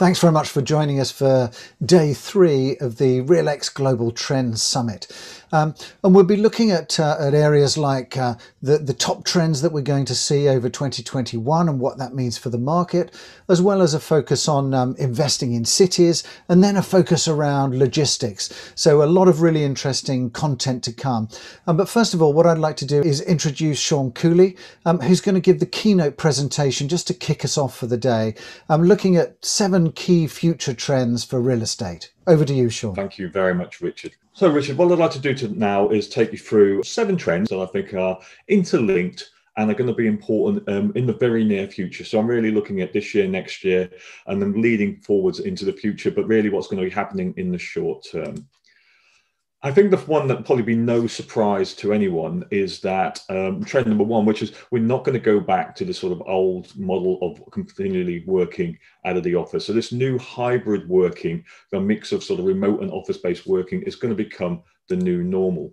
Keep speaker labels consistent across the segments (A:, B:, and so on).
A: Thanks very much for joining us for day 3 of the RealX Global Trends Summit. And we'll be looking at areas like the top trends that we're going to see over 2021 and what that means for the market, as well as a focus on investing in cities, and then a focus around logistics. So a lot of really interesting content to come. But first of all, what I'd like to do is introduce Sean Culey, who's going to give the keynote presentation just to kick us off for the day. I'm looking at 7 key future trends for real estate. Over to you, Sean.
B: Thank you very much, Richard. So, Richard, what I'd like to do now is take you through 7 trends that I think are interlinked and are going to be important in the very near future. So I'm really looking at this year, next year, and then leading forwards into the future, but really what's going to be happening in the short term. I think the one that probably be no surprise to anyone is that trend number 1, which is we're not going to go back to the sort of old model of continually working out of the office. So this new hybrid working, the mix of sort of remote and office-based working, is going to become the new normal.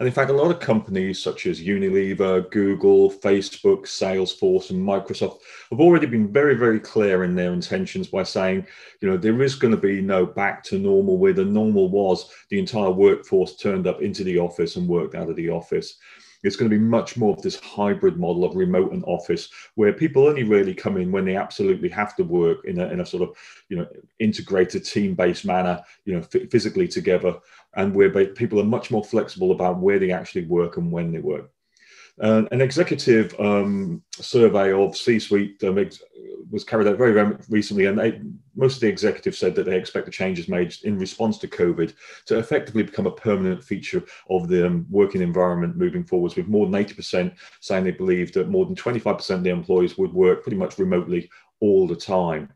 B: And in fact, a lot of companies such as Unilever, Google, Facebook, Salesforce, and Microsoft have already been very, very clear in their intentions by saying, you know, there is going to be no back to normal where the normal was the entire workforce turned up into the office and worked out of the office. It's going to be much more of this hybrid model of remote and office, where people only really come in when they absolutely have to work in a sort of, you know, integrated team-based manner, you know, physically together, and where people are much more flexible about where they actually work and when they work. An executive survey of C-suite was carried out very, very recently, and most of the executives said that they expect the changes made in response to COVID to effectively become a permanent feature of the working environment moving forwards, with more than 80% saying they believe that more than 25% of the employees would work pretty much remotely all the time.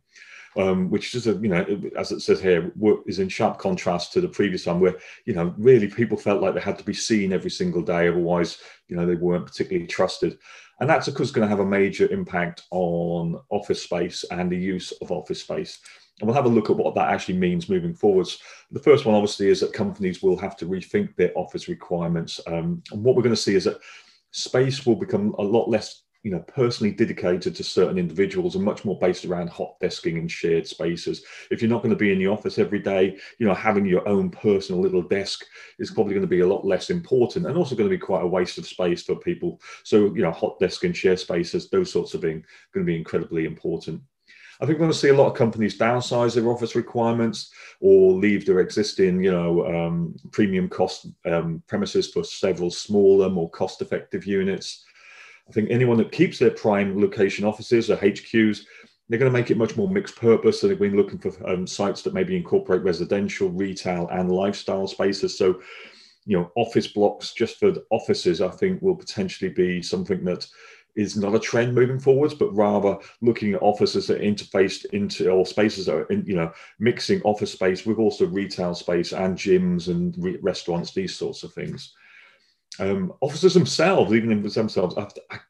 B: Which is, you know, as it says here, is in sharp contrast to the previous one where, you know, really people felt like they had to be seen every single day. Otherwise, you know, they weren't particularly trusted. And that's, of course, going to have a major impact on office space and the use of office space. And we'll have a look at what that actually means moving forwards. The first one, obviously, is that companies will have to rethink their office requirements. And what we're going to see is that space will become a lot less, you know, personally dedicated to certain individuals and much more based around hot desking and shared spaces. If you're not going to be in the office every day, you know, having your own personal little desk is probably going to be a lot less important, and also going to be quite a waste of space for people. So, you know, hot desk and share spaces, those sorts of things, going to be incredibly important. I think we're going to see a lot of companies downsize their office requirements or leave their existing, you know, premium cost premises for several smaller, more cost-effective units. I think anyone that keeps their prime location offices or HQs, they're going to make it much more mixed purpose. So they've been looking for sites that maybe incorporate residential, retail, and lifestyle spaces. So, you know, office blocks just for the offices, I think, will potentially be something that is not a trend moving forwards, but rather looking at offices that interfaced into, or spaces that are, you know, mixing office space with also retail space and gyms and restaurants, these sorts of things. Officers themselves, even in themselves,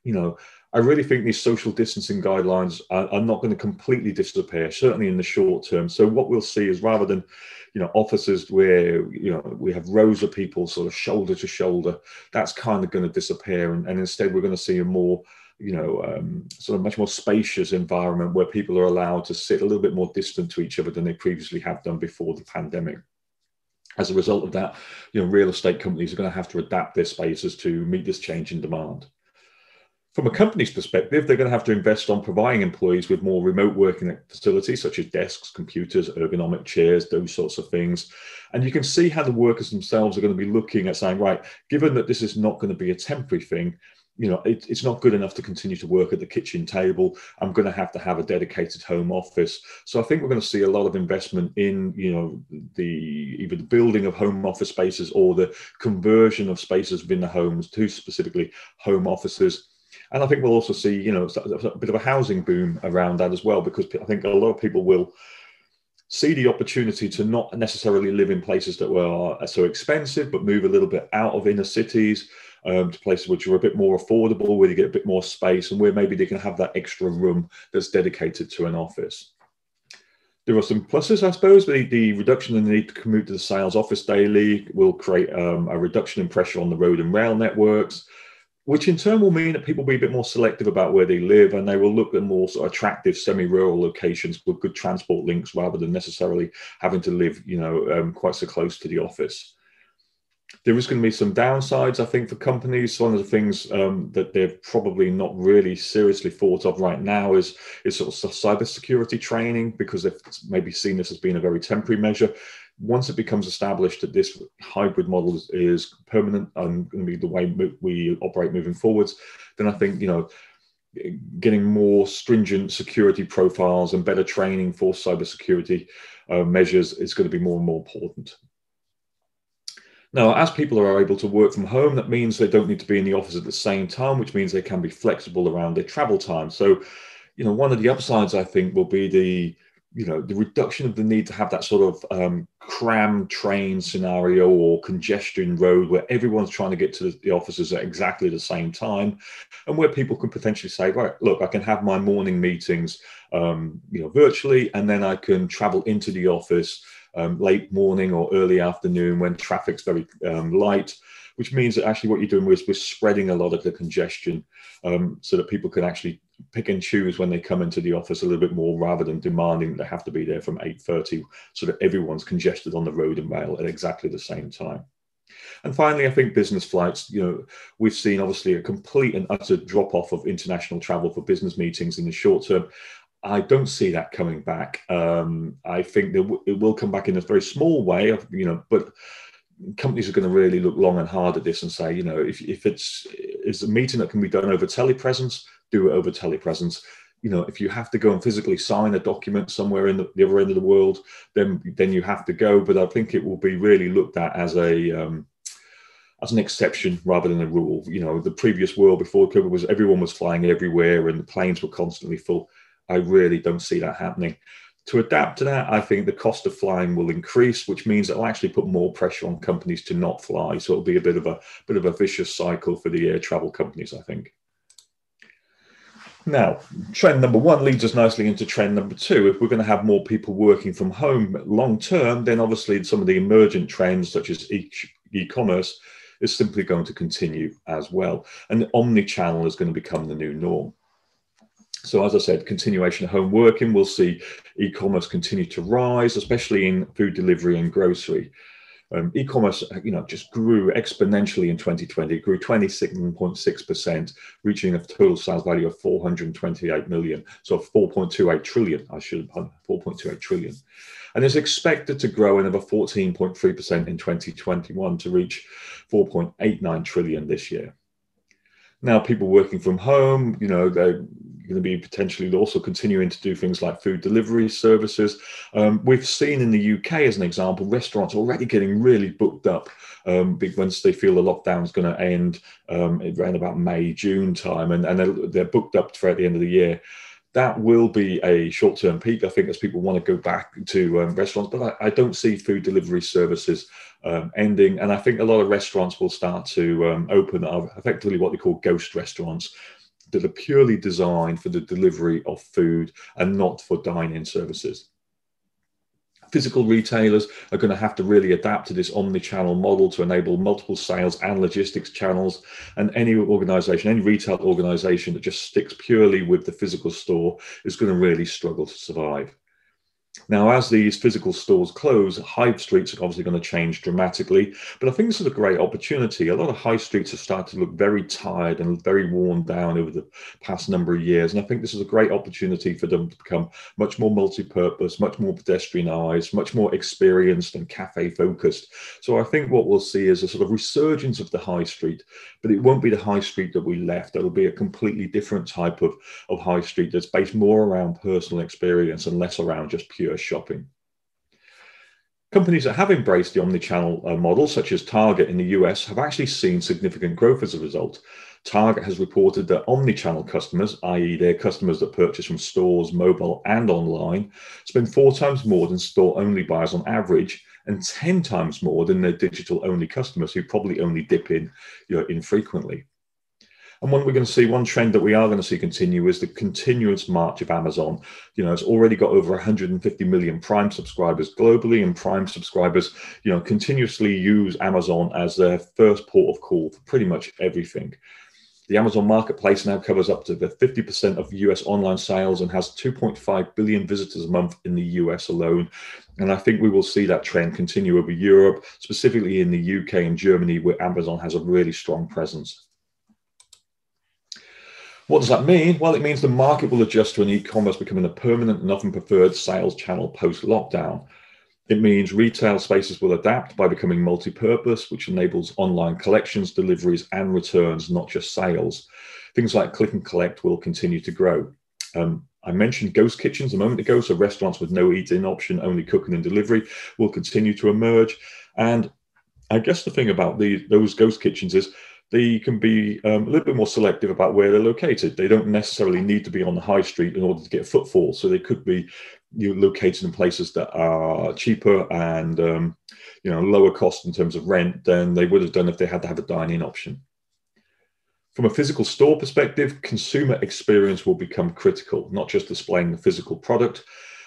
B: you know, I really think these social distancing guidelines are not going to completely disappear, certainly in the short term. So what we'll see is, rather than, you know, offices where, you know, we have rows of people sort of shoulder to shoulder, that's kind of going to disappear. And instead we're going to see a more, you know, sort of much more spacious environment where people are allowed to sit a little bit more distant to each other than they previously have done before the pandemic. As a result of that, you know, real estate companies are going to have to adapt their spaces to meet this change in demand. From a company's perspective, they're going to have to invest on providing employees with more remote working facilities, such as desks, computers, ergonomic chairs, those sorts of things. And you can see how the workers themselves are going to be looking at saying, right, given that this is not going to be a temporary thing, you know, it's not good enough to continue to work at the kitchen table. I'm going to have a dedicated home office. So I think we're going to see a lot of investment in, you know, either the building of home office spaces or the conversion of spaces within the homes to specifically home offices. And I think we'll also see, you know, a bit of a housing boom around that as well, because I think a lot of people will see the opportunity to not necessarily live in places that are so expensive, but move a little bit out of inner cities, to places which are a bit more affordable, where you get a bit more space and where maybe they can have that extra room that's dedicated to an office. There are some pluses, I suppose. The reduction in the need to commute to the sales office daily will create a reduction in pressure on the road and rail networks. which in turn will mean that people will be a bit more selective about where they live, and they will look at more sort of attractive semi-rural locations with good transport links rather than necessarily having to live, quite so close to the office. There is going to be some downsides, I think, for companies. One of the things that they've probably not really seriously thought of right now is sort of cybersecurity training, because they've maybe seen this as being a very temporary measure. Once it becomes established that this hybrid model is permanent and going to be the way we operate moving forwards, then I think, getting more stringent security profiles and better training for cybersecurity measures is going to be more and more important. Now, as people are able to work from home, that means they don't need to be in the office at the same time, which means they can be flexible around their travel time. So, one of the upsides, I think, will be the reduction of the need to have that sort of cram train scenario or congestion road where everyone's trying to get to the offices at exactly the same time, and where people can potentially say, right, look, I can have my morning meetings, virtually, and then I can travel into the office late morning or early afternoon when traffic's very light, which means that actually what you're doing is we're spreading a lot of the congestion so that people can actually pick and choose when they come into the office a little bit more, rather than demanding that they have to be there from 8:30 so that everyone's congested on the road and rail at exactly the same time. And finally, I think business flights, we've seen obviously a complete and utter drop off of international travel for business meetings in the short term. I don't see that coming back. I think it will come back in a very small way, but companies are going to really look long and hard at this and say, if it's a meeting that can be done over telepresence, do it over telepresence. If you have to go and physically sign a document somewhere in the other end of the world, then you have to go. But I think it will be really looked at as an exception rather than a rule. The previous world before COVID was everyone was flying everywhere and the planes were constantly full. I really don't see that happening. To adapt to that, I think the cost of flying will increase, which means it'll actually put more pressure on companies to not fly. So it'll be a bit of a vicious cycle for the air travel companies, I think. Now, trend number one leads us nicely into trend number two. If we're going to have more people working from home long term, then obviously some of the emergent trends such as e-commerce is simply going to continue as well. And omnichannel is going to become the new norm. So as I said, continuation of home working, we'll see e-commerce continue to rise, especially in food delivery and grocery. E-commerce, just grew exponentially in 2020. It grew 26.6%, reaching a total sales value of 428 million. So 4.28 trillion, 4.28 trillion. And is expected to grow another 14.3% in 2021 to reach 4.89 trillion this year. Now, people working from home, they're going to be potentially also continuing to do things like food delivery services. We've seen in the UK, as an example, restaurants already getting really booked up once they feel the lockdown is going to end around about May, June time, and they're booked up throughout the end of the year. That will be a short-term peak, I think, as people want to go back to restaurants. But I don't see food delivery services ending. And I think a lot of restaurants will start to open up effectively what they call ghost restaurants that are purely designed for the delivery of food and not for dine-in services. Physical retailers are going to have to really adapt to this omni-channel model to enable multiple sales and logistics channels. And any organization, any retail organization that just sticks purely with the physical store is going to really struggle to survive. Now, as these physical stores close, high streets are obviously going to change dramatically. But I think this is a great opportunity. A lot of high streets have started to look very tired and very worn down over the past number of years. And I think this is a great opportunity for them to become much more multi-purpose, much more pedestrianised, much more experienced and cafe focused. So I think what we'll see is a sort of resurgence of the high street, but it won't be the high street that we left. It'll be a completely different type of high street that's based more around personal experience and less around just pure shopping. Companies that have embraced the omnichannel model, such as Target in the US, have actually seen significant growth as a result. Target has reported that omnichannel customers, i.e. their customers that purchase from stores, mobile and online, spend 4 times more than store-only buyers on average, and 10 times more than their digital-only customers who probably only dip in infrequently. And one trend that we are going to see continue is the continuous march of Amazon. It's already got over 150 million Prime subscribers globally, and Prime subscribers, continuously use Amazon as their first port of call for pretty much everything. The Amazon marketplace now covers up to the 50% of US online sales and has 2.5 billion visitors a month in the US alone. And I think we will see that trend continue over Europe, specifically in the UK and Germany, where Amazon has a really strong presence. What does that mean? Well, it means the market will adjust to an e-commerce becoming a permanent and often preferred sales channel post-lockdown. It means retail spaces will adapt by becoming multi-purpose, which enables online collections, deliveries, and returns, not just sales. Things like click and collect will continue to grow. I mentioned ghost kitchens a moment ago, so restaurants with no eat-in option, only cooking and delivery, will continue to emerge. And I guess the thing about those ghost kitchens is they can be a little bit more selective about where they're located. They don't necessarily need to be on the high street in order to get footfall. So they could be located in places that are cheaper and lower cost in terms of rent than they would have done if they had to have a dine-in option. From a physical store perspective, consumer experience will become critical, not just displaying the physical product.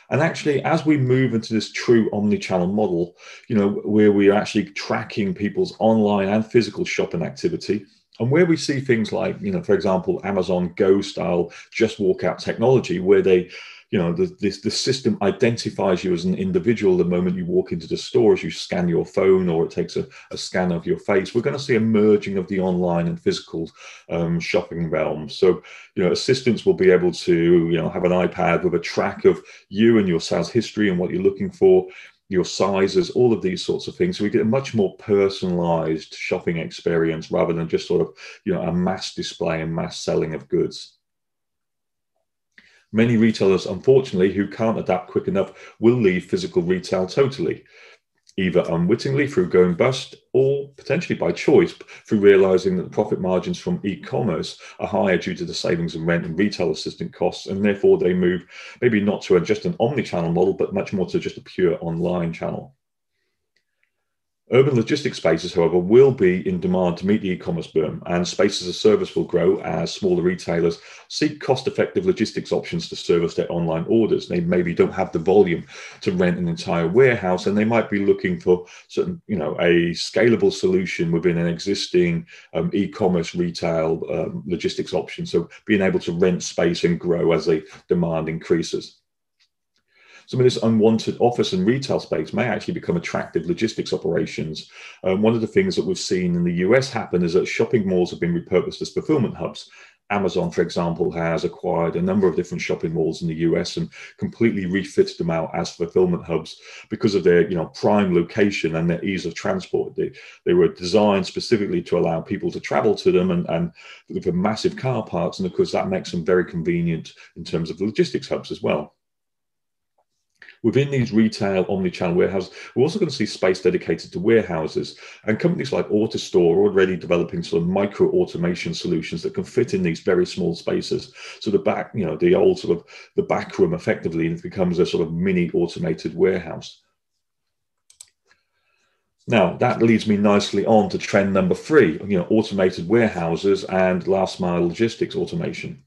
B: And actually, as we move into this true omni-channel model, where we are actually tracking people's online and physical shopping activity, and where we see things like, for example, Amazon Go style just walk out technology, where they, the system identifies you as an individual the moment you walk into the store as you scan your phone, or it takes a scan of your face. We're going to see a merging of the online and physical shopping realm. So, assistants will be able to, have an iPad with a track of you and your sales history and what you're looking for, your sizes, all of these sorts of things. So we get a much more personalized shopping experience rather than just sort of, a mass display and mass selling of goods. Many retailers, unfortunately, who can't adapt quick enough will leave physical retail totally, either unwittingly through going bust or potentially by choice through realizing that the profit margins from e-commerce are higher due to the savings in rent and retail assistant costs, and therefore they move maybe not to just an omni-channel model, but much more to just a pure online channel. Urban logistics spaces, however, will be in demand to meet the e-commerce boom, and space as a service will grow as smaller retailers seek cost-effective logistics options to service their online orders. They maybe don't have the volume to rent an entire warehouse, and they might be looking for certain, a scalable solution within an existing e-commerce retail logistics option. So being able to rent space and grow as the demand increases. Some of this unwanted office and retail space may actually become attractive logistics operations. One of the things that we've seen in the US happen is that shopping malls have been repurposed as fulfillment hubs. Amazon, for example, has acquired a number of different shopping malls in the US and completely refitted them out as fulfillment hubs because of their prime location and their ease of transport. They were designed specifically to allow people to travel to them and with massive car parks. And of course, that makes them very convenient in terms of logistics hubs as well. Within these retail omni-channel warehouses, we're also going to see space dedicated to warehouses, and companies like AutoStore are already developing sort of micro automation solutions that can fit in these very small spaces. So the back, the old sort of the back room effectively becomes a sort of mini automated warehouse. Now, that leads me nicely on to trend number 3, automated warehouses and last mile logistics automation.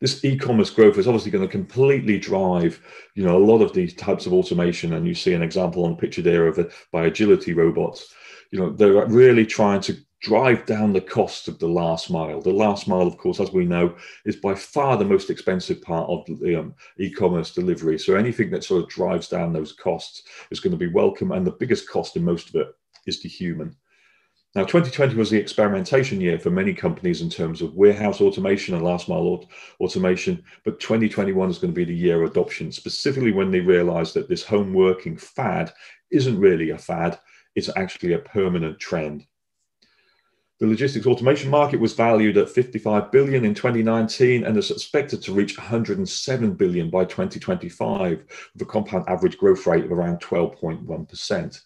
B: This e-commerce growth is obviously going to completely drive, a lot of these types of automation. And you see an example on the picture there by agility robots. They're really trying to drive down the cost of the last mile. The last mile, of course, as we know, is by far the most expensive part of the e-commerce delivery. So anything that sort of drives down those costs is going to be welcome. And the biggest cost in most of it is the human. Now, 2020 was the experimentation year for many companies in terms of warehouse automation and last mile automation, but 2021 is going to be the year of adoption, specifically when they realize that this home working fad isn't really a fad, it's actually a permanent trend. The logistics automation market was valued at 55 billion in 2019 and is expected to reach 107 billion by 2025, with a compound average growth rate of around 12.1%.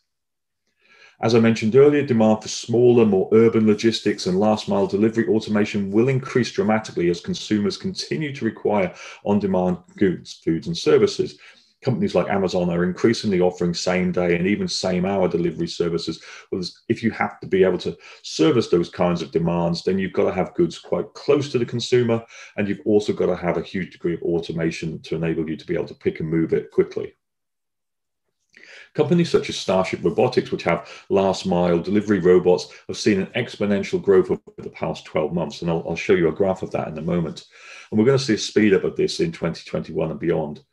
B: As I mentioned earlier, demand for smaller, more urban logistics and last mile delivery automation will increase dramatically as consumers continue to require on-demand goods, foods and services. Companies like Amazon are increasingly offering same-day and even same-hour delivery services. Well, if you have to be able to service those kinds of demands, then you've got to have goods quite close to the consumer, and you've also got to have a huge degree of automation to enable you to be able to pick and move it quickly. Companies such as Starship Robotics, which have last mile delivery robots, have seen an exponential growth over the past 12 months. And I'll show you a graph of that in a moment. And we're going to see a speed up of this in 2021 and beyond.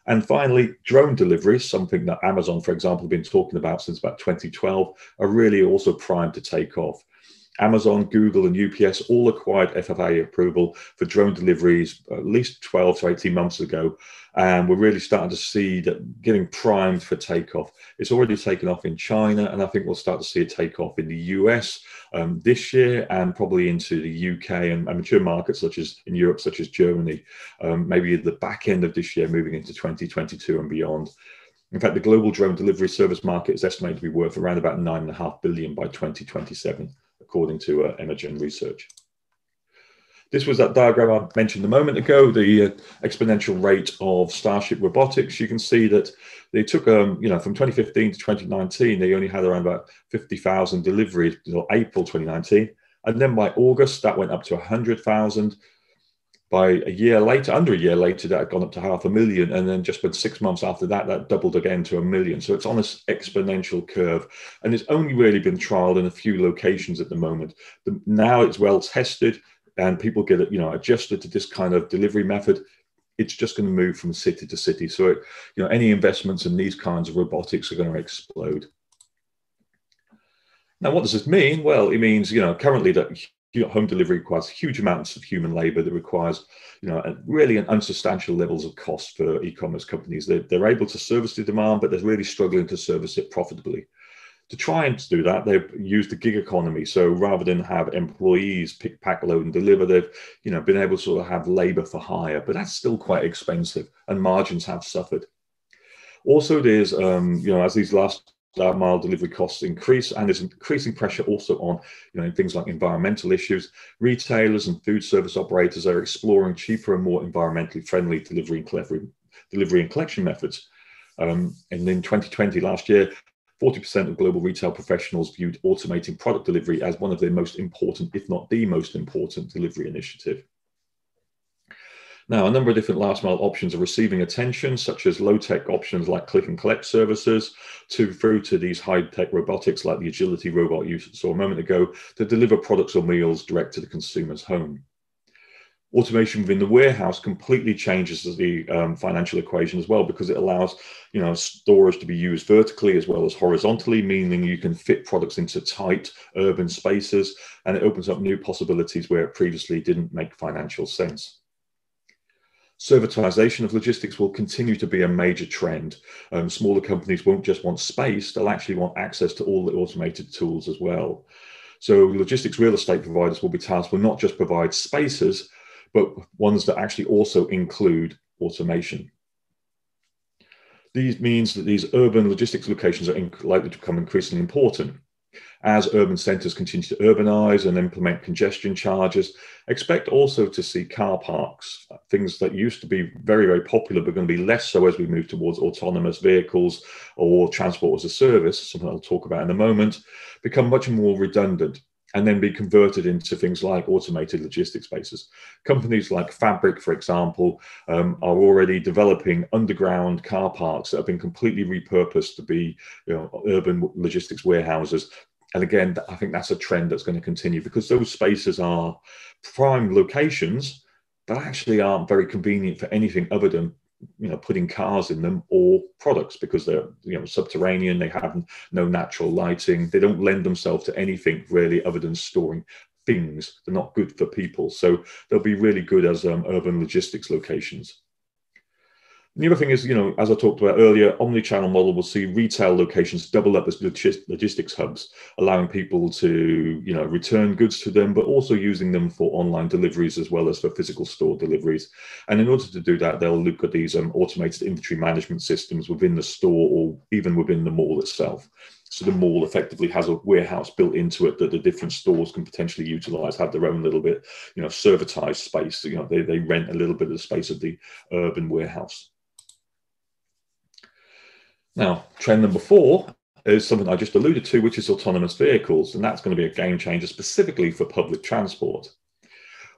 B: And finally, drone deliveries, something that Amazon, for example, have been talking about since about 2012, are really also primed to take off. Amazon, Google, and UPS all acquired FAA approval for drone deliveries at least 12 to 18 months ago. And we're really starting to see that getting primed for takeoff. It's already taken off in China, and I think we'll start to see it take off in the US this year, and probably into the UK and mature markets such as in Europe, such as Germany, maybe at the back end of this year, moving into 2022 and beyond. In fact, the global drone delivery service market is estimated to be worth around about $9.5 billion by 2027, according to Imogen Research. This was that diagram I mentioned a moment ago, the exponential rate of Starship Robotics. You can see that they took, from 2015 to 2019, they only had around about 50,000 deliveries until April 2019. And then by August, that went up to 100,000. By a year later, under a year later, that had gone up to 500,000. And then just 6 months after that, that doubled again to 1 million. So it's on this exponential curve. And it's only really been trialed in a few locations at the moment. But now it's well tested and people get adjusted to this kind of delivery method. It's just going to move from city to city. So, any investments in these kinds of robotics are going to explode. Now, what does this mean? Well, it means, currently that home delivery requires huge amounts of human labor that requires, really an unsubstantial levels of cost for e-commerce companies. They're able to service the demand, but they're really struggling to service it profitably. To try and do that, they've used the gig economy. So rather than have employees pick, pack, load, and deliver, they've been able to sort of have labor for hire, but that's still quite expensive, and margins have suffered. Also, there's as these last mile delivery costs increase, and there's increasing pressure also on things like environmental issues. Retailers and food service operators are exploring cheaper and more environmentally friendly delivery and collection methods. And in 2020, last year, 40% of global retail professionals viewed automating product delivery as one of their most important, if not the most important, delivery initiative. Now, a number of different last mile options are receiving attention, such as low-tech options like click and collect services, through to these high-tech robotics like the agility robot you saw a moment ago to deliver products on wheels direct to the consumer's home. Automation within the warehouse completely changes the financial equation as well, because it allows storage to be used vertically as well as horizontally, meaning you can fit products into tight urban spaces, and it opens up new possibilities where it previously didn't make financial sense. Servitization of logistics will continue to be a major trend. Smaller companies won't just want space, they'll actually want access to all the automated tools as well. So logistics real estate providers will be tasked with not just provide spaces, but ones that actually also include automation. These means that these urban logistics locations are likely to become increasingly important. As urban centres continue to urbanize and implement congestion charges, expect also to see car parks, things that used to be very, very popular, but going to be less so as we move towards autonomous vehicles or transport as a service, something I'll talk about in a moment, become much more redundant, and then be converted into things like automated logistics spaces. Companies like Fabric, for example, are already developing underground car parks that have been completely repurposed to be urban logistics warehouses. And again, I think that's a trend that's going to continue, because those spaces are prime locations, but actually aren't very convenient for anything other than putting cars in them or products, because they're subterranean, they have no natural lighting, they don't lend themselves to anything really other than storing things. They're not good for people, so they'll be really good as urban logistics locations. The other thing is, as I talked about earlier, omnichannel model will see retail locations double up as logistics hubs, allowing people to, return goods to them, but also using them for online deliveries as well as for physical store deliveries. And in order to do that, they'll look at these automated inventory management systems within the store or even within the mall itself. So the mall effectively has a warehouse built into it that the different stores can potentially utilize, have their own little bit, servitized space. They rent a little bit of the space of the urban warehouse. Now, trend number 4 is something I just alluded to, which is autonomous vehicles, and that's going to be a game changer specifically for public transport.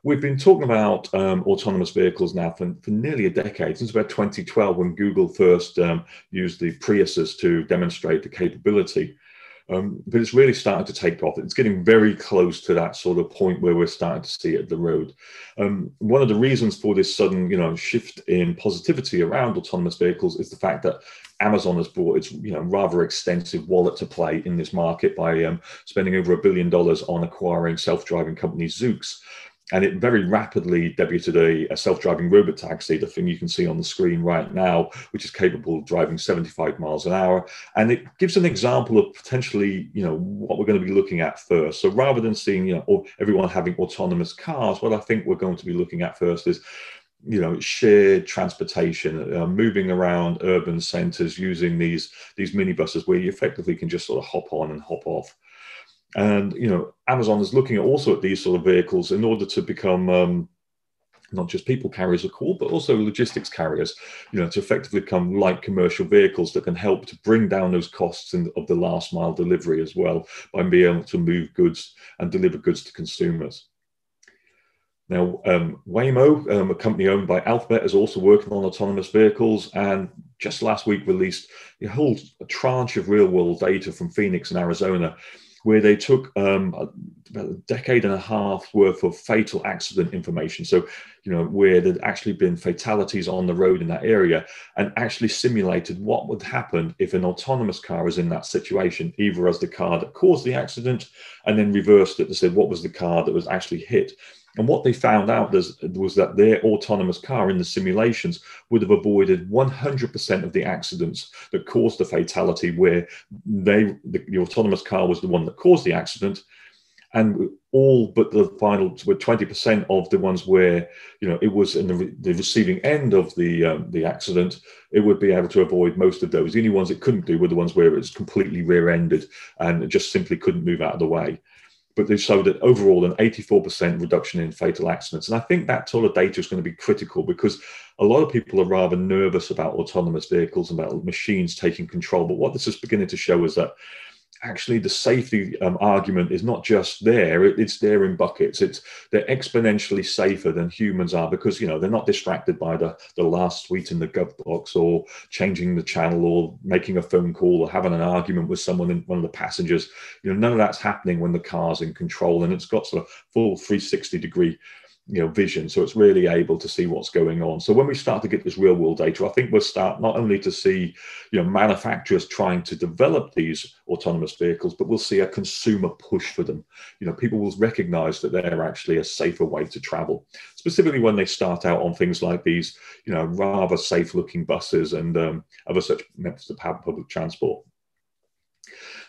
B: We've been talking about autonomous vehicles now for nearly a decade, since about 2012 when Google first used the Priuses to demonstrate the capability. But it's really starting to take off. It's getting very close to that sort of point where we're starting to see it the road. One of the reasons for this sudden, shift in positivity around autonomous vehicles is the fact that Amazon has brought its, rather extensive wallet to play in this market by spending over $1 billion on acquiring self-driving company Zoox. And it very rapidly debuted a self-driving robot taxi, the thing you can see on the screen right now, which is capable of driving 75 miles an hour. And it gives an example of potentially, what we're going to be looking at first. So rather than seeing, everyone having autonomous cars, what I think we're going to be looking at first is, shared transportation, moving around urban centers using these minibuses where you effectively can just sort of hop on and hop off. And, Amazon is looking also at these sort of vehicles in order to become not just people carriers, of course, but also logistics carriers, to effectively become light commercial vehicles that can help to bring down those costs of the last mile delivery as well, by being able to move goods and deliver goods to consumers. Now, Waymo, a company owned by Alphabet, is also working on autonomous vehicles, and just last week released a whole tranche of real-world data from Phoenix and Arizona, where they took about a decade and a half worth of fatal accident information. So, where there'd actually been fatalities on the road in that area, and actually simulated what would happen if an autonomous car is in that situation, either as the car that caused the accident, and then reversed it to say what was the car that was actually hit. And what they found out was that their autonomous car in the simulations would have avoided 100% of the accidents that caused the fatality, where the autonomous car was the one that caused the accident. And all but the final 20% of the ones where, it was in the receiving end of the accident, it would be able to avoid most of those. The only ones it couldn't do were the ones where it was completely rear-ended and it just simply couldn't move out of the way. But they showed that overall an 84% reduction in fatal accidents. And I think that sort of data is going to be critical, because a lot of people are rather nervous about autonomous vehicles and about machines taking control. But what this is beginning to show is that actually the safety argument is not just there, it's there in buckets. They're exponentially safer than humans are, because they're not distracted by the last tweet in the gov box, or changing the channel, or making a phone call, or having an argument with someone in one of the passengers. None of that's happening when the car's in control, and it's got sort of full 360-degree vision, so it's really able to see what's going on. So when we start to get this real world data, I think we'll start not only to see manufacturers trying to develop these autonomous vehicles, but we'll see a consumer push for them. People will recognize that they're actually a safer way to travel, specifically when they start out on things like these rather safe looking buses and other such methods of public transport.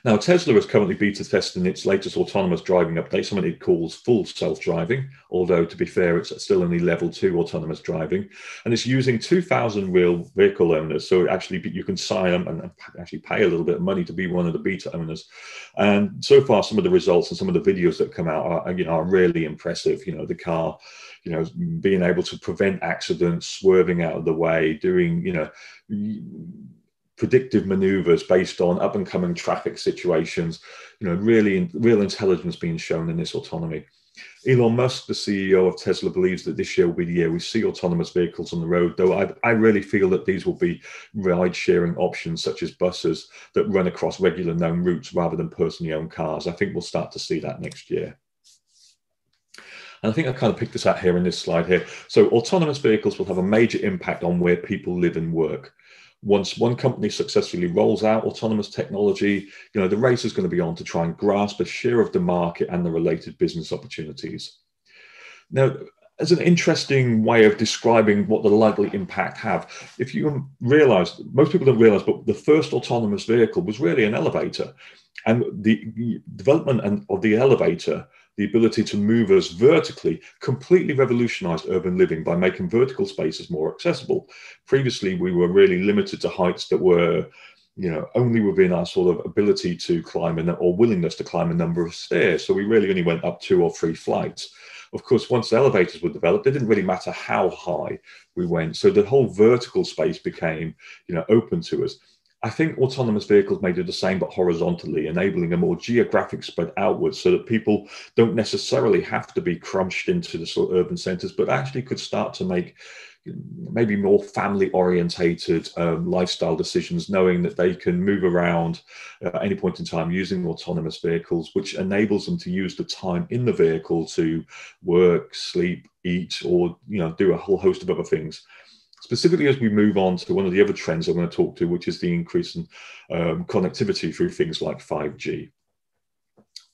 B: Now, Tesla is currently beta testing its latest autonomous driving update, something it calls full self-driving, although to be fair, it's still only level 2 autonomous driving. And it's using 2,000 real vehicle owners. So actually you can sign up and actually pay a little bit of money to be one of the beta owners. And so far, some of the results and some of the videos that come out are really impressive. The car, being able to prevent accidents, swerving out of the way, doing, predictive maneuvers based on up and coming traffic situations, really real intelligence being shown in this autonomy. Elon Musk, the CEO of Tesla, believes that this year will be the year we see autonomous vehicles on the road, though I really feel that these will be ride-sharing options such as buses that run across regular known routes rather than personally owned cars. I think we'll start to see that next year. And I think I kind of picked this out here in this slide here. So autonomous vehicles will have a major impact on where people live and work. Once one company successfully rolls out autonomous technology, the race is going to be on to try and grasp a share of the market and the related business opportunities. Now, as an interesting way of describing what the likely impact have, if you realize, most people don't realize, but the first autonomous vehicle was really an elevator. And the development of the elevator, the ability to move us vertically, completely revolutionized urban living by making vertical spaces more accessible. Previously, we were really limited to heights that were, only within our sort of ability to climb or willingness to climb a number of stairs. So we really only went up 2 or 3 flights. Of course, once the elevators were developed, it didn't really matter how high we went. So the whole vertical space became, open to us. I think autonomous vehicles may do the same, but horizontally, enabling a more geographic spread outwards so that people don't necessarily have to be crunched into the sort of urban centers, but actually could start to make maybe more family orientated lifestyle decisions, knowing that they can move around at any point in time using autonomous vehicles, which enables them to use the time in the vehicle to work, sleep, eat, or do a whole host of other things. Specifically, as we move on to one of the other trends I'm going to talk to, which is the increase in connectivity through things like 5G.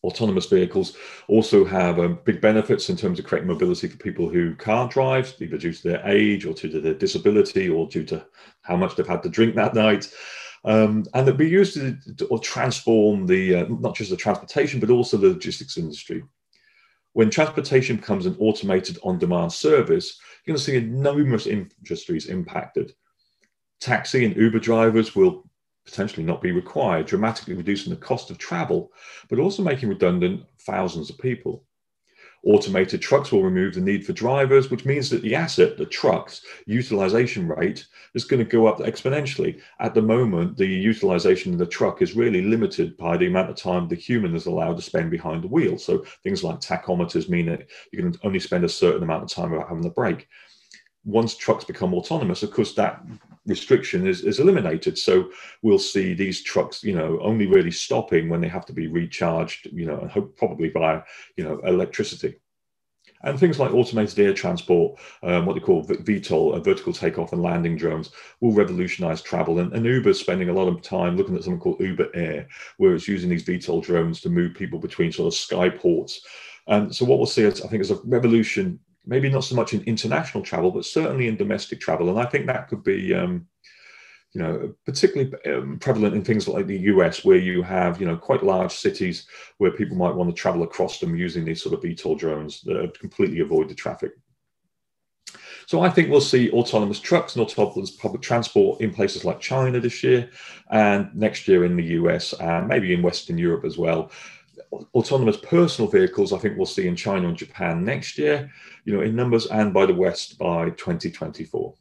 B: Autonomous vehicles also have big benefits in terms of creating mobility for people who can't drive, either due to their age or due to their disability or due to how much they've had to drink that night. And they'll be used to transform not just the transportation, but also the logistics industry. When transportation becomes an automated on-demand service, you're going to see numerous industries impacted. Taxi and Uber drivers will potentially not be required, dramatically reducing the cost of travel, but also making redundant thousands of people. Automated trucks will remove the need for drivers, which means that the truck's utilization rate is going to go up exponentially. At the moment, the utilization of the truck is really limited by the amount of time the human is allowed to spend behind the wheel. So things like tachometers mean that you can only spend a certain amount of time without having a break. Once trucks become autonomous, of course, that restriction is eliminated. So we'll see these trucks, only really stopping when they have to be recharged, and probably by, electricity. And things like automated air transport, what they call VTOL, vertical takeoff and landing drones, will revolutionize travel. And Uber's spending a lot of time looking at something called Uber Air, where it's using these VTOL drones to move people between sort of skyports. And so what we'll see, I think, is a revolution, maybe not so much in international travel, but certainly in domestic travel. And I think that could be, particularly prevalent in things like the US, where you have, quite large cities where people might want to travel across them using these sort of VTOL drones that completely avoid the traffic. So I think we'll see autonomous trucks and autonomous public transport in places like China this year, and next year in the US, and maybe in Western Europe as well. Autonomous personal vehicles, I think we'll see in China and Japan next year, in numbers, and by the West by 2024.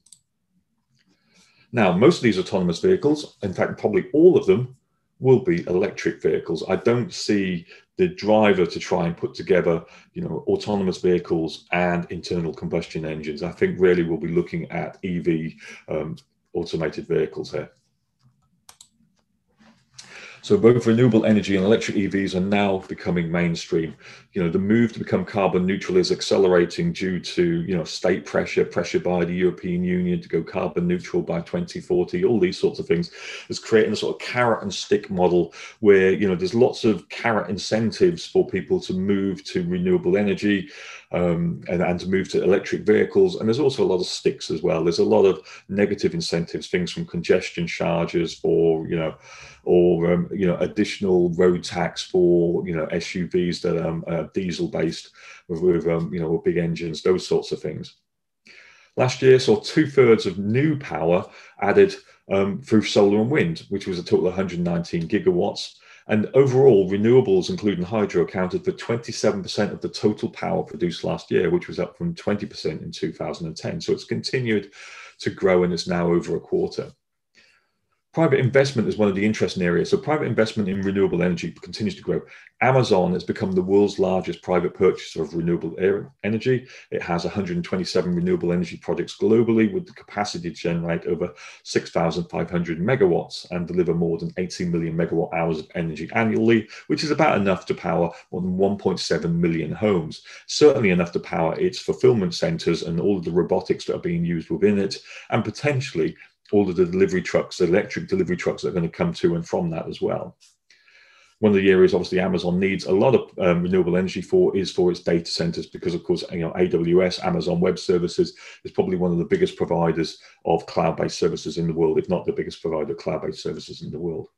B: Now, most of these autonomous vehicles, in fact, probably all of them, will be electric vehicles. I don't see the driver to try and put together, autonomous vehicles and internal combustion engines. I think really we'll be looking at EV automated vehicles here. So both renewable energy and electric EVs are now becoming mainstream. The move to become carbon neutral is accelerating due to, state pressure by the European Union to go carbon neutral by 2040, all these sorts of things. It's creating a sort of carrot and stick model where, there's lots of carrot incentives for people to move to renewable energy and to move to electric vehicles. And there's also a lot of sticks as well. There's a lot of negative incentives, things from congestion charges for, or additional road tax for SUVs that are diesel based with big engines, those sorts of things. Last year saw 2/3 of new power added through solar and wind, which was a total of 119 gigawatts. And overall, renewables, including hydro, accounted for 27% of the total power produced last year, which was up from 20% in 2010. So it's continued to grow, and it's now over a quarter. Private investment is one of the interesting areas. So private investment in renewable energy continues to grow. Amazon has become the world's largest private purchaser of renewable energy. It has 127 renewable energy projects globally with the capacity to generate over 6,500 megawatts and deliver more than 18 million megawatt hours of energy annually, which is about enough to power more than 1.7 million homes. Certainly enough to power its fulfillment centers and all of the robotics that are being used within it, and potentially all of the delivery trucks, the electric delivery trucks that are going to come to and from that as well. One of the areas, obviously, Amazon needs a lot of renewable energy for its data centers, because, of course, AWS, Amazon Web Services, is probably one of the biggest providers of cloud-based services in the world, if not the biggest provider of cloud-based services in the world.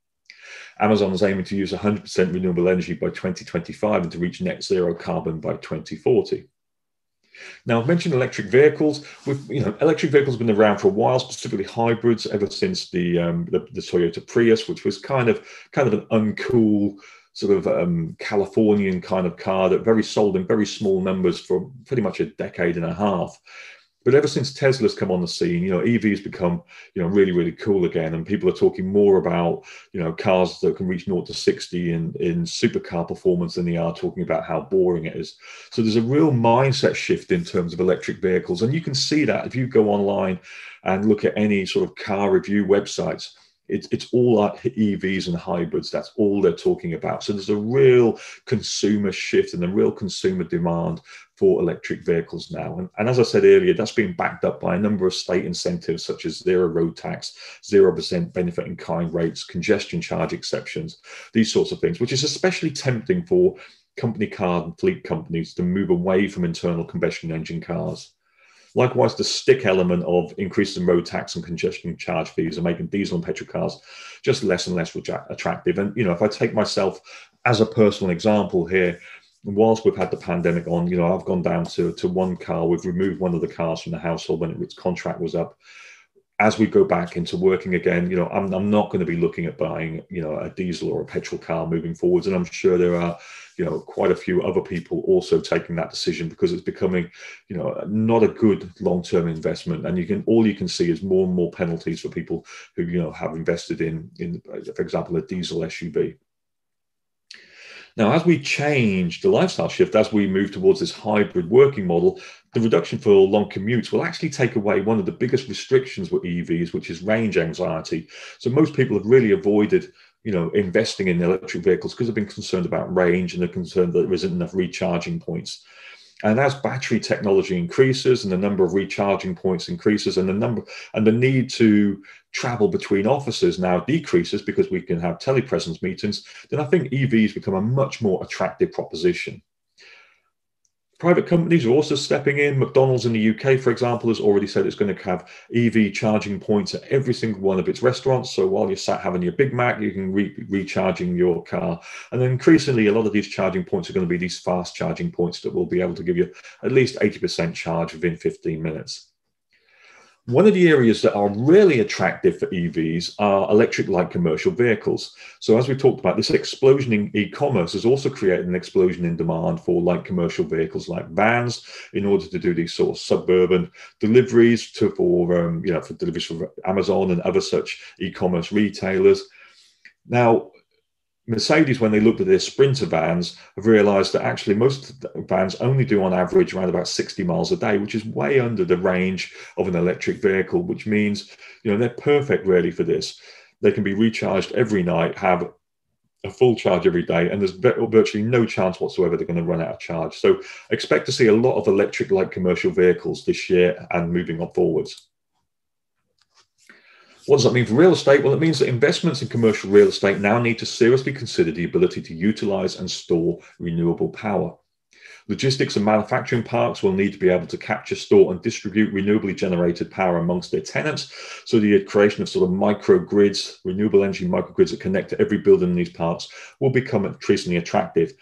B: Amazon is aiming to use 100% renewable energy by 2025 and to reach net zero carbon by 2040. Now, I've mentioned electric vehicles. Electric vehicles have been around for a while, specifically hybrids, ever since the Toyota Prius, which was kind of an uncool sort of Californian kind of car that sold in very small numbers for pretty much a decade and a half. But ever since Tesla's come on the scene, EVs become, really, really cool again. And people are talking more about, cars that can reach 0 to 60 in supercar performance than they are talking about how boring it is. So there's a real mindset shift in terms of electric vehicles. And you can see that if you go online and look at any sort of car review websites. It's all like EVs and hybrids. That's all they're talking about. So there's a real consumer shift and a real consumer demand for electric vehicles now. And as I said earlier, that's been backed up by a number of state incentives, such as zero road tax, 0% benefit in kind rates, congestion charge exceptions, these sorts of things, which is especially tempting for company car and fleet companies to move away from internal combustion engine cars. Likewise, the stick element of increasing road tax and congestion charge fees are making diesel and petrol cars just less and less attractive. And, if I take myself as a personal example here, whilst we've had the pandemic on, I've gone down to one car. We've removed one of the cars from the household when its contract was up. As we go back into working again, I'm not going to be looking at buying, a diesel or a petrol car moving forwards. And I'm sure there are, quite a few other people also taking that decision because it's becoming, not a good long-term investment. And all you can see is more and more penalties for people who, have invested in, for example, a diesel SUV. Now, as we change the lifestyle shift, as we move towards this hybrid working model, the reduction for long commutes will actually take away one of the biggest restrictions with EVs, which is range anxiety. So most people have really avoided, investing in electric vehicles because they've been concerned about range and they're concerned that there isn't enough recharging points. And as battery technology increases and the number of recharging points increases and the need to travel between offices now decreases because we can have telepresence meetings, then I think EVs become a much more attractive proposition. Private companies are also stepping in. McDonald's in the UK, for example, has already said it's going to have EV charging points at every single one of its restaurants. So while you're sat having your Big Mac, you can recharging your car. And then increasingly, a lot of these charging points are going to be these fast charging points that will be able to give you at least 80% charge within 15 minutes. One of the areas that are really attractive for EVs are electric light commercial vehicles. So as we talked about, this explosion in e-commerce has also created an explosion in demand for light commercial vehicles like vans in order to do these sort of suburban deliveries for deliveries for Amazon and other such e-commerce retailers. Now, Mercedes, when they looked at their Sprinter vans, have realized that actually most vans only do on average around about 60 miles a day, which is way under the range of an electric vehicle, which means, they're perfect really for this. They can be recharged every night, have a full charge every day, and there's virtually no chance whatsoever they're going to run out of charge. So expect to see a lot of electric light commercial vehicles this year and moving on forwards. What does that mean for real estate? Well, it means that investments in commercial real estate now need to seriously consider the ability to utilize and store renewable power. Logistics and manufacturing parks will need to be able to capture, store, and distribute renewably generated power amongst their tenants. So the creation of sort of microgrids, renewable energy microgrids that connect to every building in these parks will become increasingly attractive.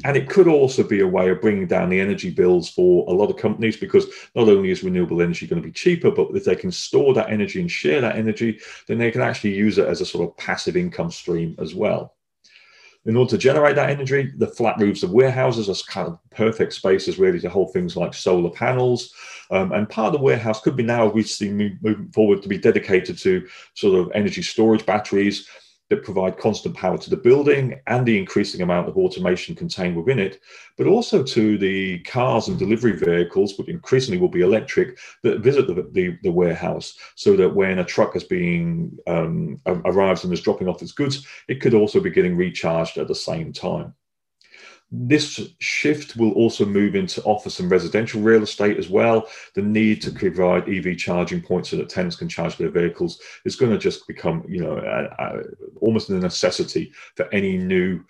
B: And it could also be a way of bringing down the energy bills for a lot of companies, because not only is renewable energy going to be cheaper, but if they can store that energy and share that energy, then they can actually use it as a sort of passive income stream as well. In order to generate that energy, the flat roofs of warehouses are kind of perfect spaces really to hold things like solar panels. And part of the warehouse could be now, we see moving forward, to be dedicated to sort of energy storage batteries that provide constant power to the building and the increasing amount of automation contained within it, but also to the cars and delivery vehicles, which increasingly will be electric, that visit the warehouse, so that when a truck arrives and is dropping off its goods, it could also be getting recharged at the same time. This shift will also move into office and residential real estate as well. The need to provide EV charging points so that tenants can charge their vehicles is going to just become, almost a necessity for any new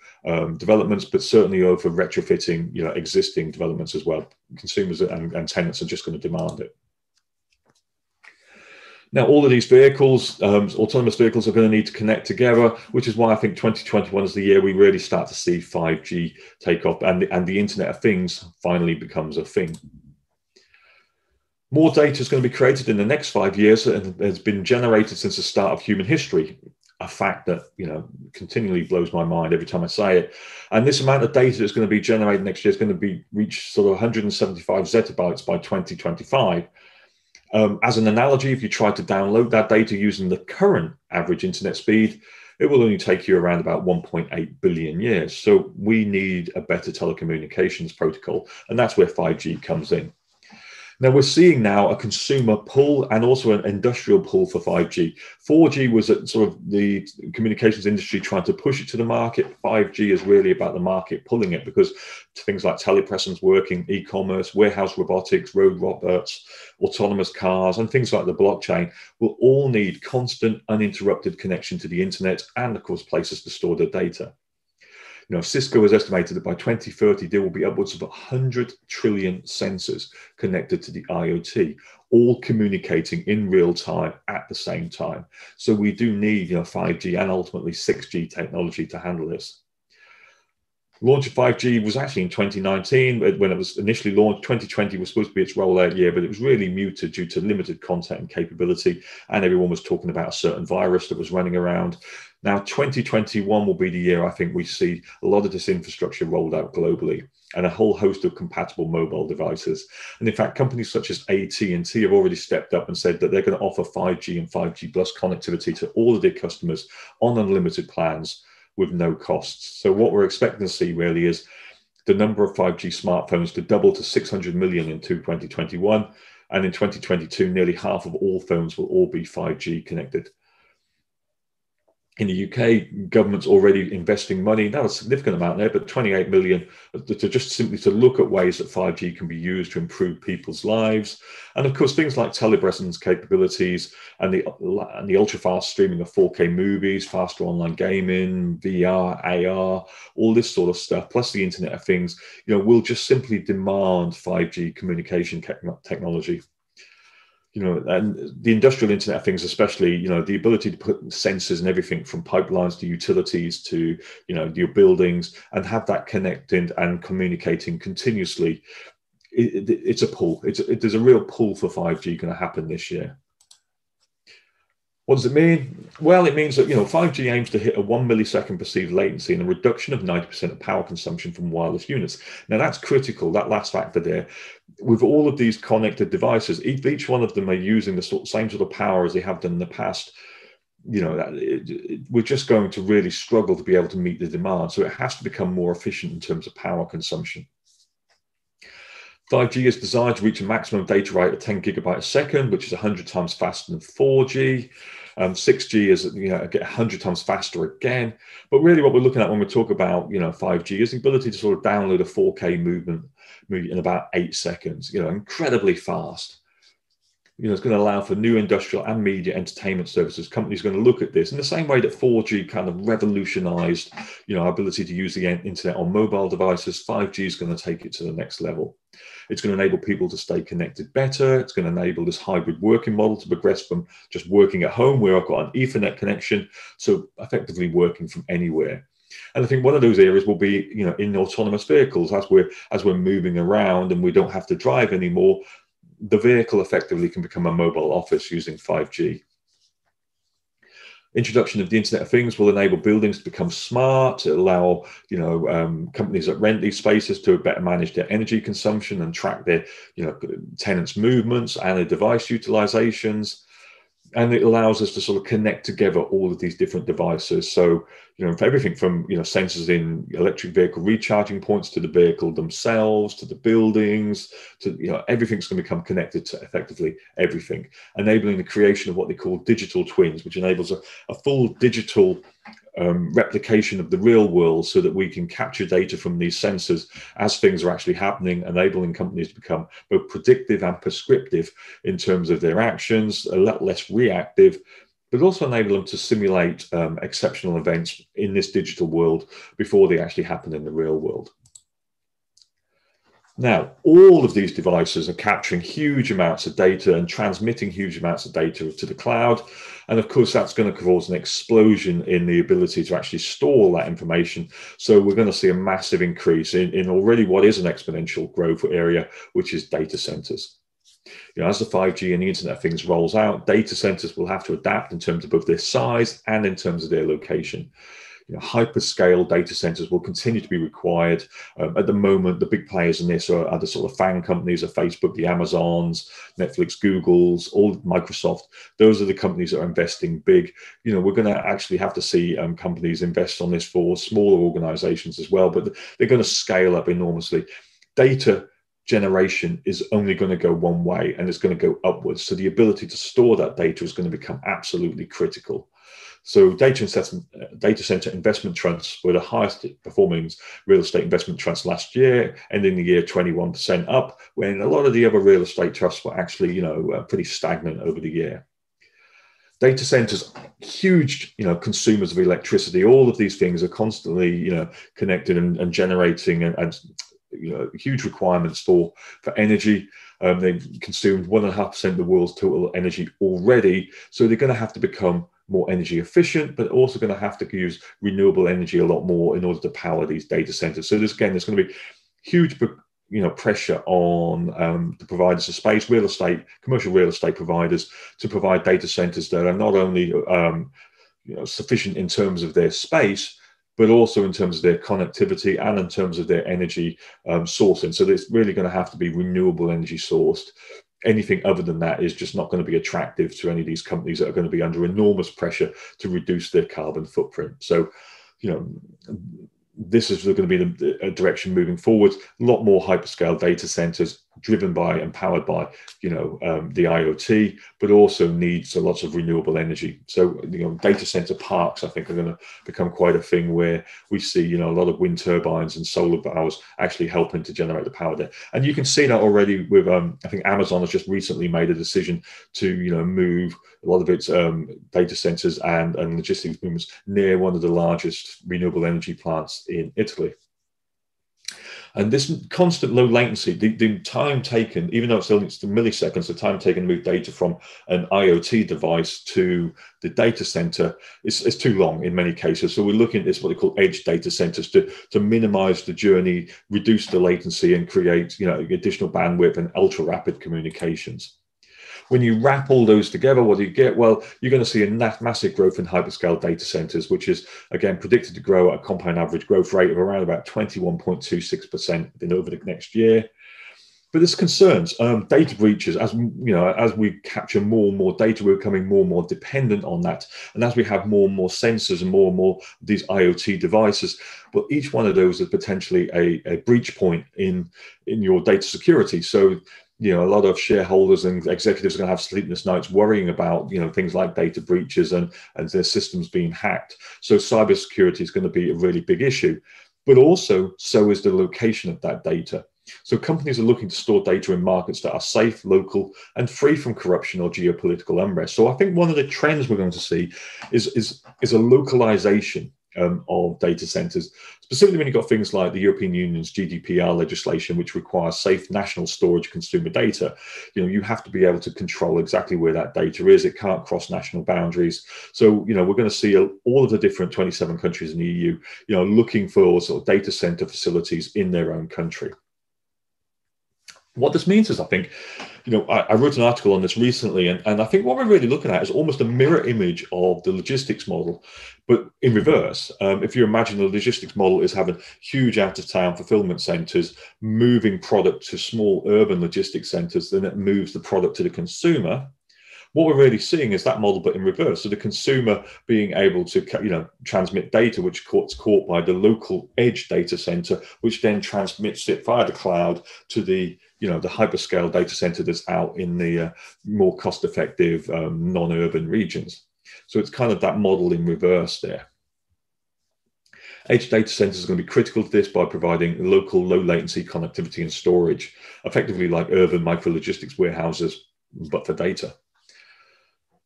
B: developments, but certainly over retrofitting, existing developments as well. Consumers and tenants are just going to demand it. Now, all of these vehicles, autonomous vehicles, are going to need to connect together, which is why I think 2021 is the year we really start to see 5G take off and the Internet of Things finally becomes a thing. More data is going to be created in the next 5 years and has been generated since the start of human history. A fact that, continually blows my mind every time I say it. And this amount of data that's going to be generated next year is going to reach sort of 175 zettabytes by 2025. As an analogy, if you try to download that data using the current average internet speed, it will only take you around about 1.8 billion years. So we need a better telecommunications protocol, and that's where 5G comes in. Now we're seeing now a consumer pull and also an industrial pull for 5G. 4G was at sort of the communications industry trying to push it to the market. 5G is really about the market pulling it, because things like telepresence working, e-commerce, warehouse robotics, road robots, autonomous cars, and things like the blockchain will all need constant, uninterrupted connection to the internet and, of course, places to store their data. Cisco has estimated that by 2030, there will be upwards of 100 trillion sensors connected to the IoT, all communicating in real time at the same time. So we do need 5G and ultimately 6G technology to handle this. Launch of 5G was actually in 2019 when it was initially launched. 2020 was supposed to be its rollout year, but it was really muted due to limited content and capability. And everyone was talking about a certain virus that was running around. Now, 2021 will be the year I think we see a lot of this infrastructure rolled out globally and a whole host of compatible mobile devices. And in fact, companies such as AT&T have already stepped up and said that they're going to offer 5G and 5G plus connectivity to all of their customers on unlimited plans with no costs. So what we're expecting to see really is the number of 5G smartphones to double to 600 million in 2021. And in 2022, nearly half of all phones will all be 5G connected. In the UK, government's already investing money, not a significant amount there, but 28 million to just simply to look at ways that 5G can be used to improve people's lives. And of course, things like telepresence capabilities and the ultra-fast streaming of 4K movies, faster online gaming, VR, AR, all this sort of stuff, plus the Internet of Things, will just simply demand 5G communication technology. And the industrial Internet of Things, especially, the ability to put sensors and everything from pipelines to utilities to, your buildings and have that connecting and communicating continuously. It's a pull. There's a real pull for 5G going to happen this year. What does it mean? Well, it means that 5G aims to hit a 1 millisecond perceived latency and a reduction of 90% of power consumption from wireless units. Now that's critical, that last factor there. With all of these connected devices, each one of them are using the same sort of power as they have done in the past. We're just going to really struggle to be able to meet the demand. So it has to become more efficient in terms of power consumption. 5G is designed to reach a maximum data rate of 10 gigabytes a second, which is 100 times faster than 4G. 6G is 100 times faster again. But really what we're looking at when we talk about 5G is the ability to sort of download a 4K movie in about 8 seconds, incredibly fast. It's going to allow for new industrial and media entertainment services. Companies are going to look at this in the same way that 4G kind of revolutionized, our ability to use the internet on mobile devices. 5G is going to take it to the next level. It's going to enable people to stay connected better. It's going to enable this hybrid working model to progress from just working at home where I've got an Ethernet connection, so effectively working from anywhere. And I think one of those areas will be, in autonomous vehicles, as we're moving around and we don't have to drive anymore. The vehicle effectively can become a mobile office using 5G. Introduction of the Internet of Things will enable buildings to become smart. It'll allow, companies that rent these spaces to better manage their energy consumption and track their, tenants' movements and their device utilizations. And it allows us to sort of connect together all of these different devices. So, for everything from, sensors in electric vehicle recharging points to the vehicle themselves, to the buildings, to, everything's going to become connected to effectively everything, enabling the creation of what they call digital twins, which enables a full digital replication of the real world so that we can capture data from these sensors as things are actually happening, enabling companies to become both predictive and prescriptive in terms of their actions, a lot less reactive, but also enable them to simulate exceptional events in this digital world before they actually happen in the real world. Now, all of these devices are capturing huge amounts of data and transmitting huge amounts of data to the cloud. And of course, that's going to cause an explosion in the ability to actually store that information. So we're going to see a massive increase in already what is an exponential growth area, which is data centers. As the 5G and the Internet of Things rolls out, data centers will have to adapt in terms of both their size and in terms of their location. hyperscale data centers will continue to be required. At the moment, the big players in this are the sort of FANG companies of Facebook, the Amazons, Netflix, Google's, all Microsoft. Those are the companies that are investing big. We're going to actually have to see companies invest on this for smaller organizations as well, but they're going to scale up enormously. Data generation is only going to go one way, and it's going to go upwards. So the ability to store that data is going to become absolutely critical. So data center investment trusts were the highest performing real estate investment trusts last year, ending the year 21% up, when a lot of the other real estate trusts were actually, pretty stagnant over the year. Data centers, huge, consumers of electricity. All of these things are constantly, connected and generating and huge requirements for energy. They've consumed 1.5% of the world's total energy already. So they're going to have to become more energy efficient, but also going to have to use renewable energy a lot more in order to power these data centers. So there's going to be huge, pressure on the providers of space, commercial real estate providers, to provide data centers that are not only sufficient in terms of their space, but also in terms of their connectivity and in terms of their energy sourcing. So it's really going to have to be renewable energy sourced. Anything other than that is just not going to be attractive to any of these companies that are going to be under enormous pressure to reduce their carbon footprint. So, this is going to be the direction moving forward. A lot more hyperscale data centers driven by and powered by, the IoT, but also needs lots of renewable energy. So, data center parks, I think, are going to become quite a thing where we see, a lot of wind turbines and solar powers actually helping to generate the power there. And you can see that already with, I think Amazon has just recently made a decision to, move a lot of its data centers and logistics movements near one of the largest renewable energy plants in Italy. And this constant low latency, the time taken, even though it's the milliseconds, the time taken to move data from an IoT device to the data center is too long in many cases. So we're looking at this, what they call edge data centers, to minimize the journey, reduce the latency, and create additional bandwidth and ultra rapid communications. When you wrap all those together, what do you get? Well, you're going to see a massive growth in hyperscale data centers, which is, again, predicted to grow at a compound average growth rate of around about 21.26% over the next year. But there's concerns. Data breaches, as we capture more and more data, we're becoming more and more dependent on that. And as we have more and more sensors and more these IoT devices, well, each one of those is potentially a breach point in your data security. So, a lot of shareholders and executives are going to have sleepless nights worrying about, things like data breaches and their systems being hacked. So cybersecurity is going to be a really big issue, but also so is the location of that data. So companies are looking to store data in markets that are safe, local, and free from corruption or geopolitical unrest. So I think one of the trends we're going to see is a localization of data centers, specifically when you've got things like the European Union's GDPR legislation, which requires safe national storage of consumer data. You have to be able to control exactly where that data is. It can't cross national boundaries. So, we're going to see all of the different 27 countries in the EU, looking for sort of data center facilities in their own country. What this means is, I think, I wrote an article on this recently, and I think what we're really looking at is almost a mirror image of the logistics model, but in reverse. If you imagine the logistics model is having huge out-of-town fulfillment centers, moving product to small urban logistics centers, then it moves the product to the consumer. What we're really seeing is that model, but in reverse. So the consumer being able to, transmit data, which gets caught by the local edge data center, which then transmits it via the cloud to the hyperscale data center that's out in the more cost-effective non-urban regions. So it's kind of that model in reverse there. Edge data centers are going to be critical to this by providing local low latency connectivity and storage, effectively like urban micro-logistics warehouses, but for data.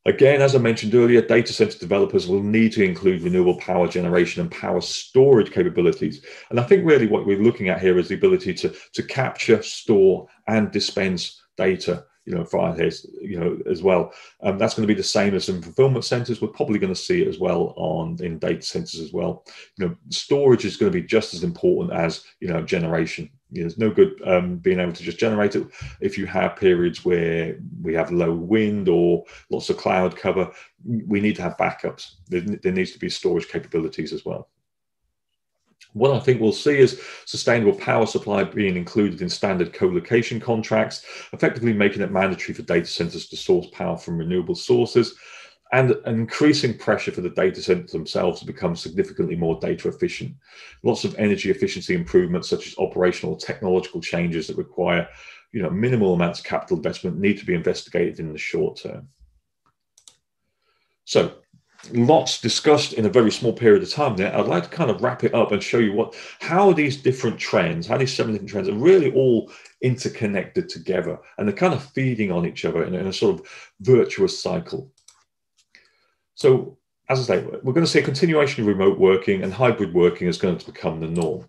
B: Again, as I mentioned earlier, data center developers will need to include renewable power generation and power storage capabilities. And I think really what we're looking at here is the ability to capture, store, and dispense data, via this, as well. That's going to be the same as in fulfillment centers. We're probably going to see it as well in data centers as well. Storage is going to be just as important as, generation. There's no good being able to just generate it if you have periods where we have low wind or lots of cloud cover. We need to have backups. There needs to be storage capabilities as well. What I think we'll see is sustainable power supply being included in standard co-location contracts, effectively making it mandatory for data centers to source power from renewable sources, and an increasing pressure for the data centers themselves to become significantly more data efficient. Lots of energy efficiency improvements, such as operational technological changes that require minimal amounts of capital investment, need to be investigated in the short term. So, lots discussed in a very small period of time there. I'd like to kind of wrap it up and show you how these different trends, how these 7 different trends are really all interconnected together, and they're kind of feeding on each other in a sort of virtuous cycle. So, as I say, we're going to see a continuation of remote working, and hybrid working is going to become the norm,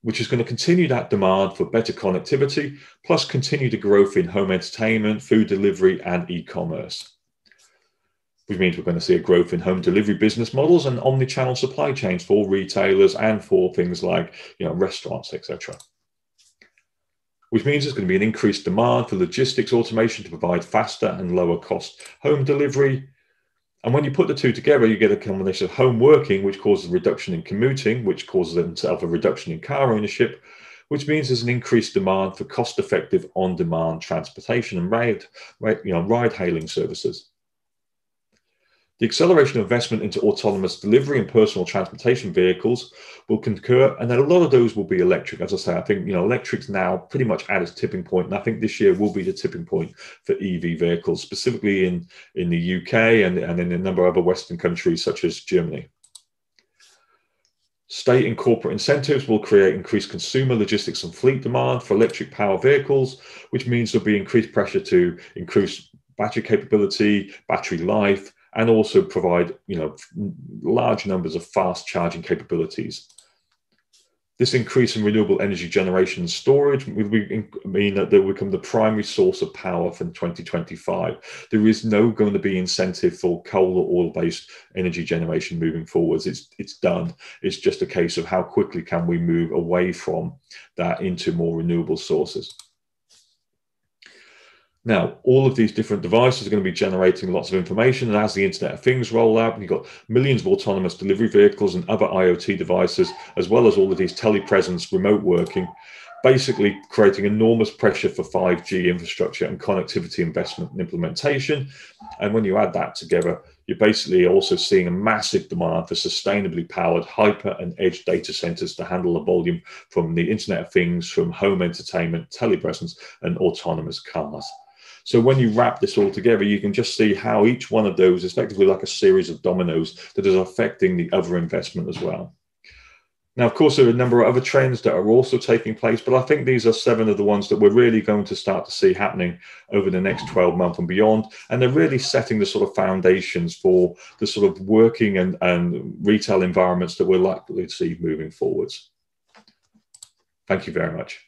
B: which is going to continue that demand for better connectivity, plus continue the growth in home entertainment, food delivery, and e-commerce. Which means we're going to see a growth in home delivery business models and omnichannel supply chains for retailers and for things like restaurants, etc. Which means there's going to be an increased demand for logistics automation to provide faster and lower cost home delivery. And when you put the two together, you get a combination of home working, which causes a reduction in commuting, which causes themselves a reduction in car ownership, which means there's an increased demand for cost-effective on-demand transportation and ride-hailing services. The acceleration of investment into autonomous delivery and personal transportation vehicles will concur, and then a lot of those will be electric. As I say, I think electric's now pretty much at its tipping point, and I think this year will be the tipping point for EV vehicles, specifically in the UK and in a number of other Western countries such as Germany. State and corporate incentives will create increased consumer logistics and fleet demand for electric power vehicles, which means there'll be increased pressure to increase battery capability, battery life, and also provide large numbers of fast charging capabilities. This increase in renewable energy generation and storage will mean that they will become the primary source of power from 2025. There is going to be incentive for coal or oil-based energy generation moving forwards. It's done. It's just a case of how quickly can we move away from that into more renewable sources. Now, all of these different devices are going to be generating lots of information, and as the Internet of Things roll out, you've got millions of autonomous delivery vehicles and other IoT devices, as well as all of these telepresence, remote working, basically creating enormous pressure for 5G infrastructure and connectivity investment and implementation. And when you add that together, you're basically also seeing a massive demand for sustainably powered hyper and edge data centers to handle the volume from the Internet of Things, from home entertainment, telepresence, and autonomous cars. So when you wrap this all together, you can just see how each one of those is effectively like a series of dominoes that is affecting the other investment as well. Now, of course, there are a number of other trends that are also taking place, but I think these are 7 of the ones that we're really going to start to see happening over the next 12 months and beyond. And they're really setting the sort of foundations for the sort of working and retail environments that we're likely to see moving forwards. Thank you very much.